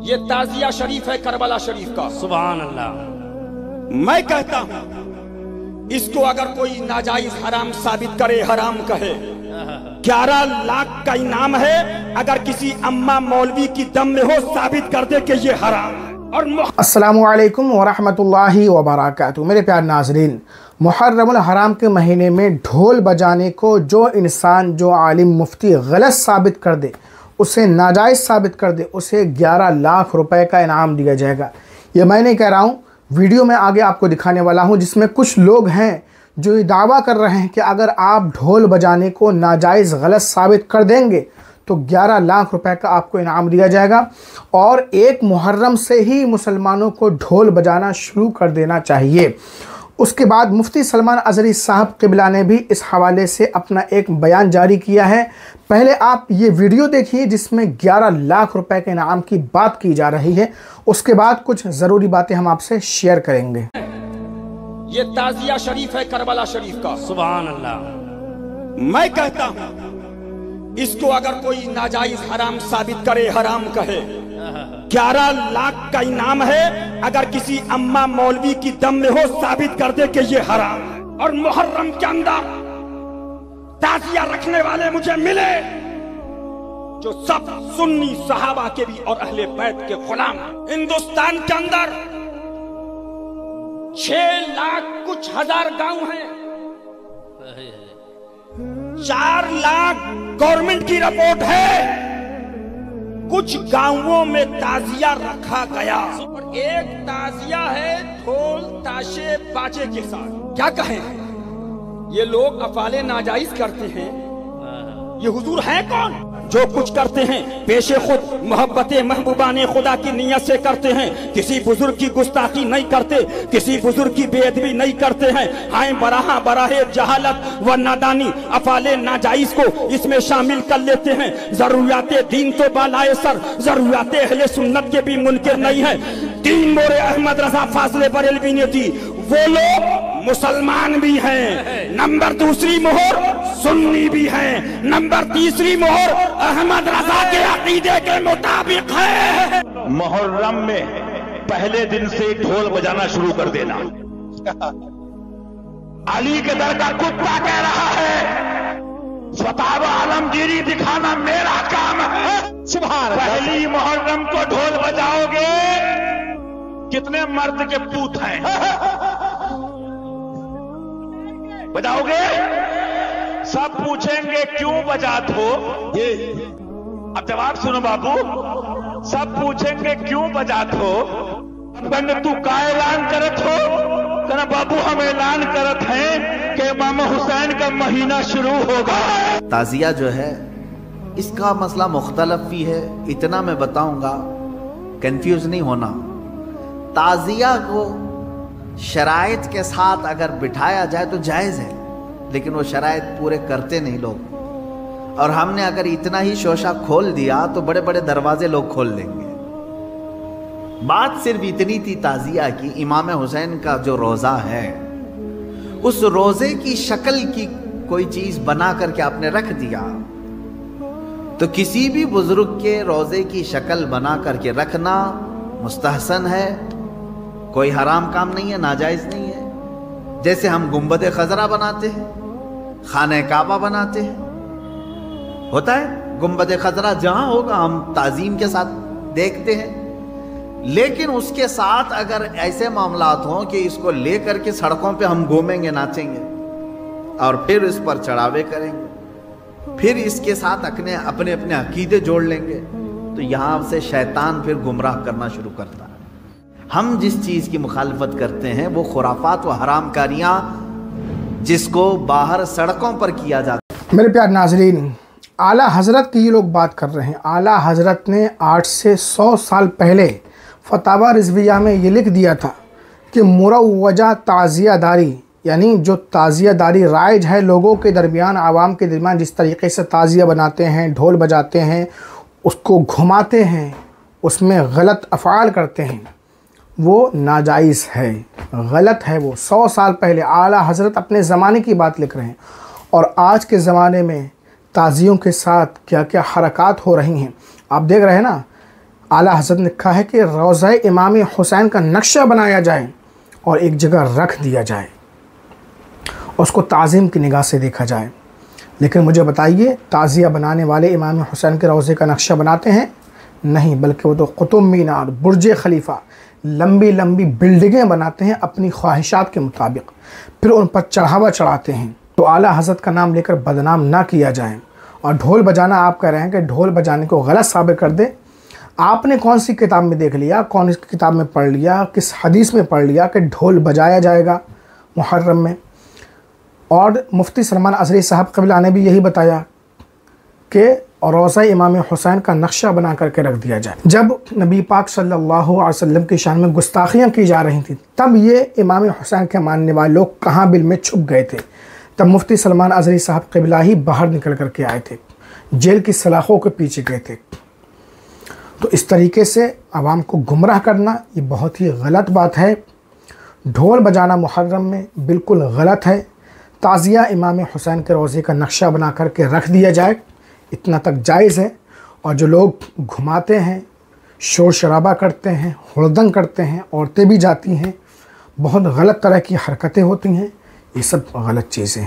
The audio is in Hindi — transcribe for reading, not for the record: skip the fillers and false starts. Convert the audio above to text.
ये ताजिया शरीफ है करबला शरीफ का। सुभान अल्लाह। मैं कहता हूं इसको अगर कोई नाजायज हराम साबित करे, हराम कहे, 11 लाख का इनाम है। अगर किसी अम्मा मौलवी की दम में हो साबित कर दे कि ये हराम है। और अस्सलामु अलैकुम वरहमतुल्लाहि वबरकातुहू। मेरे प्यार नाज़रीन, मुहर्रमुल हराम के महीने में ढोल बजाने को जो इंसान, जो आलिम मुफ्ती गलत साबित कर दे, उसे नाजायज़ साबित कर दे, उसे 11 लाख रुपए का इनाम दिया जाएगा। ये मैं नहीं कह रहा हूँ, वीडियो में आगे आपको दिखाने वाला हूँ, जिसमें कुछ लोग हैं जो ये दावा कर रहे हैं कि अगर आप ढोल बजाने को नाजायज़ गलत साबित कर देंगे तो 11 लाख रुपए का आपको इनाम दिया जाएगा। और 1 मुहर्रम से ही मुसलमानों को ढोल बजाना शुरू कर देना चाहिए। उसके बाद मुफ्ती सलमान अज़हरी साहब क़िबला ने भी इस हवाले से अपना एक बयान जारी किया है। पहले आप ये वीडियो देखिए जिसमें 11 लाख रुपए के इनाम की बात की जा रही है। उसके बाद कुछ ज़रूरी बातें हम आपसे शेयर करेंगे। ये ताजिया शरीफ है करबला शरीफ का। सुभान अल्लाह। मैं कहता हूं इसको अगर कोई नाजायज हराम साबित करे, हराम कहे, 11 लाख का इनाम है। अगर किसी अम्मा मौलवी की दम में हो साबित कर दे कि ये हराम है। और मुहर्रम के अंदर ताजिया रखने वाले मुझे मिले जो सब सुन्नी सहाबा के भी और अहले बैत के गुलाम हैं। हिंदुस्तान के अंदर 6 लाख कुछ हजार गांव हैं, 4 लाख गवर्नमेंट की रिपोर्ट है। कुछ गांवों में ताजिया रखा गया और एक ताजिया है ढोल ताशे बाजे के साथ। क्या कहें, ये लोग अफाले नाजायज करते हैं। ये हुजूर है कौन जो कुछ करते हैं पेशे खुद मोहब्बत महबूबाने खुदा की नीयत से करते हैं। किसी बुजुर्ग की गुस्ताखी नहीं करते, किसी बुजुर्ग की बेअदबी नहीं करते हैं। हाय बराहा बराहे जहालत व नादानी अफाले नाजायज को इसमें शामिल कर लेते हैं। जरूरियात दीन तो बालाए सर, जरूरियात अहले सुन्नत के भी मुनकिर नहीं है। 3 मोरे अहमद रजा फाजले बरेलवी ने दी, वो लोग मुसलमान भी हैं। नंबर 2 मोहर सुन्नी भी हैं। नंबर 3 मोहर अहमद रजा के अकीदे के मुताबिक है। मुहर्रम में पहले दिन से ढोल बजाना शुरू कर देना। अली के दर का कुत्ता कह रहा है स्वताब आलमगीरी दिखाना मेरा काम है। पहली मुहर्रम को ढोल बजाओगे, कितने मर्द के पूत हैं बजाओगे? सब पूछेंगे क्यों बजात हो। अब जवाब सुनो बाबू, सब पूछेंगे क्यों बजात हो। बंद तू का ऐलान करत हो? कहना बाबू हम ऐलान करत हैं कि इमाम हुसैन का महीना शुरू होगा। ताजिया जो है इसका मसला मुख्तलफ भी है, इतना मैं बताऊंगा, कंफ्यूज नहीं होना। ताजिया को शराइत के साथ अगर बिठाया जाए तो जायज़ है, लेकिन वो शराइत पूरे करते नहीं लोग। और हमने अगर इतना ही शोशा खोल दिया तो बड़े बड़े दरवाजे लोग खोल देंगे। बात सिर्फ इतनी थी ताजिया की, इमाम हुसैन का जो रोज़ा है उस रोज़े की शक्ल की कोई चीज़ बना करके आपने रख दिया, तो किसी भी बुजुर्ग के रोज़े की शक्ल बना करके रखना मुस्तहसन है, कोई हराम काम नहीं है, नाजायज़ नहीं है। जैसे हम गुंबद खजरा बनाते हैं, खाने काबा बनाते हैं, होता है गुंबद खजरा जहाँ होगा हम ताज़ीम के साथ देखते हैं। लेकिन उसके साथ अगर ऐसे मामलात हों कि इसको ले करके सड़कों पे हम घूमेंगे, नाचेंगे और फिर इस पर चढ़ावे करेंगे, फिर इसके साथ अपने अपने अकीदे जोड़ लेंगे, तो यहाँ से शैतान फिर गुमराह करना शुरू करता है। हम जिस चीज़ की मुखालफत करते हैं वो खुराफात व हरामकारियाँ जिसको बाहर सड़कों पर किया जाता है। मेरे प्यार नाज़रीन, आला हज़रत की ये लोग बात कर रहे हैं। आला हज़रत ने 8 से 100 साल पहले फतावा रिज़विया में ये लिख दिया था कि मुरव्वजा ताज़ियादारी, यानी जो ताज़ियादारी राइज है लोगों के दरमियान, आवाम के दरमियान जिस तरीके से ताज़िया बनाते हैं, ढोल बजाते हैं, उसको घुमाते हैं, उसमें गलत अफ़आल करते हैं, वो नाजायज़ है, गलत है। वो 100 साल पहले आला हज़रत अपने ज़माने की बात लिख रहे हैं। और आज के ज़माने में ताज़ियों के साथ क्या क्या हरकत हो रही हैं आप देख रहे हैं ना। आला हज़रत ने कहा है कि रोज़ा इमाम हुसैन का नक्शा बनाया जाए और एक जगह रख दिया जाए, उसको ताज़ीम की निगाह से देखा जाए। लेकिन मुझे बताइए, ताज़िया बनाने वाले इमाम हुसैन के रोज़े का नक्शा बनाते हैं? नहीं, बल्कि वो तो कुतुब मीनार, बुर्ज खलीफा, लंबी लंबी बिल्डिंगें बनाते हैं अपनी ख्वाहिशात के मुताबिक, फिर उन पर चढ़ावा चढ़ाते हैं। तो आला हज़रत का नाम लेकर बदनाम ना किया जाए। और ढोल बजाना, आप कह रहे हैं कि ढोल बजाने को गलत साबित कर दे। आपने कौन सी किताब में देख लिया, कौन सी किताब में पढ़ लिया, किस हदीस में पढ़ लिया कि ढोल बजाया जाएगा मुहर्रम में? और मुफ्ती सलमान अज़हरी साहब क़िबला ने भी यही बताया कि रोज़ा इमाम हुसैन का नक्शा बना करके रख दिया जाए। जब नबी पाक सल्लल्लाहु अलैहि वसल्लम की शान में गुस्ताखियाँ की जा रही थी, तब ये इमाम हुसैन के मानने वाले लोग कहाँ बिल में छुप गए थे? तब मुफ्ती सलमान अज़हरी साहब क़िबला ही बाहर निकल कर के आए थे, जेल की सलाखों के पीछे गए थे। तो इस तरीके से आवाम को गुमराह करना ये बहुत ही गलत बात है। ढोल बजाना मुहर्रम में बिल्कुल गलत है। ताज़िया इमाम हुसैन के रोज़े का नक्शा बना करके रख दिया जाए, इतना तक जायज़ है। और जो लोग घुमाते हैं, शोर शराबा करते हैं, हुड़दंग करते हैं, औरतें भी जाती हैं, बहुत गलत तरह की हरकतें होती हैं, ये सब गलत चीज़ें हैं।